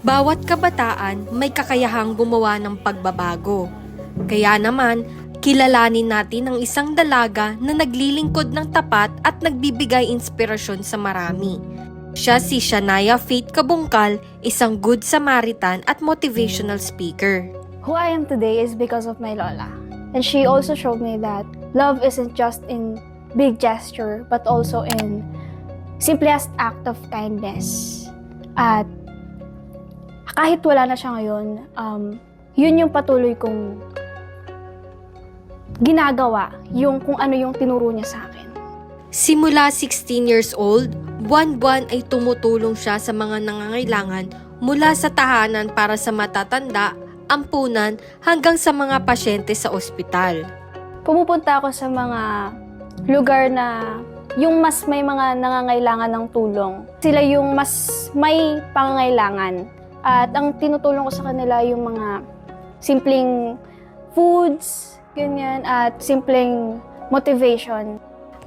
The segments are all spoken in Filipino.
Bawat kabataan may kakayahang gumawa ng pagbabago. Kaya naman, kilalanin natin ang isang dalaga na naglilingkod ng tapat at nagbibigay inspirasyon sa marami. Siya si Shania Faith Kabungkal, isang good Samaritan at motivational speaker. Who I am today is because of my lola. And she also showed me that love isn't just in big gesture, but also in simplest act of kindness. At kahit wala na siya ngayon, yun yung patuloy kong ginagawa, yung kung ano yung tinuro niya sa akin. Simula 16 years old, buwan-buwan ay tumutulong siya sa mga nangangailangan mula sa tahanan para sa matatanda, ampunan hanggang sa mga pasyente sa ospital. Pumupunta ako sa mga lugar na yung mas may mga nangangailangan ng tulong. Sila yung mas may pangangailangan. At ang tinutulong ko sa kanila yung mga simpleng foods, ganyan, at simpleng motivation.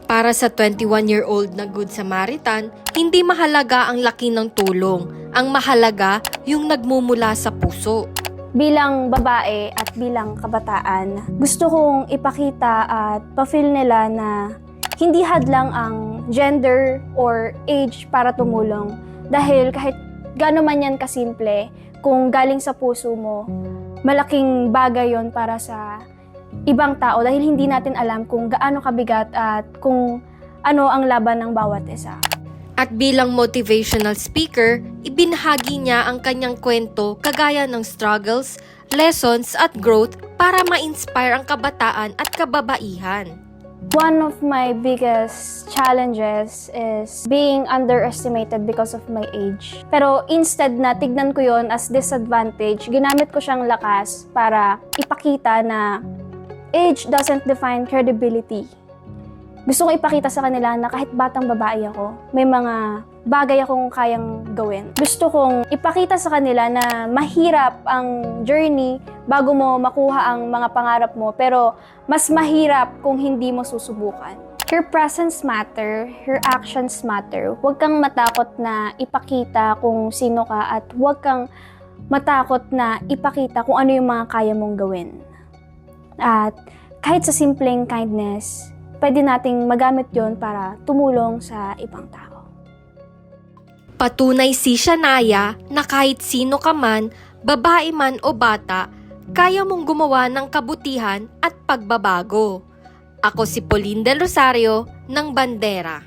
Para sa 21-year-old na Good Samaritan, hindi mahalaga ang laki ng tulong. Ang mahalaga yung nagmumula sa puso. Bilang babae at bilang kabataan, gusto kong ipakita at pa-feel nila na hindi hadlang ang gender or age para tumulong. Dahil kahit gaano man yan kasimple, kung galing sa puso mo, malaking bagay yon para sa ibang tao dahil hindi natin alam kung gaano kabigat at kung ano ang laban ng bawat isa. At bilang motivational speaker, ibinahagi niya ang kanyang kwento kagaya ng struggles, lessons at growth para ma-inspire ang kabataan at kababaihan. One of my biggest challenges is being underestimated because of my age. Pero instead na tignan ko yon as disadvantage, ginamit ko siyang lakas para ipakita na age doesn't define credibility. Gusto ko ipakita sa kanila na kahit batang babae ako, may mga bagay akong kayang gawin. Gusto kong ipakita sa kanila na mahirap ang journey bago mo makuha ang mga pangarap mo, pero mas mahirap kung hindi mo susubukan. Your presence matter, your actions matter. Huwag kang matakot na ipakita kung sino ka at huwag kang matakot na ipakita kung ano yung mga kaya mong gawin. At kahit sa simpleng kindness, pwede nating magamit yon para tumulong sa ibang tao. Patunay si Shania na kahit sino ka man, babae man o bata, kaya mong gumawa ng kabutihan at pagbabago. Ako si Pauline Del Rosario ng Bandera.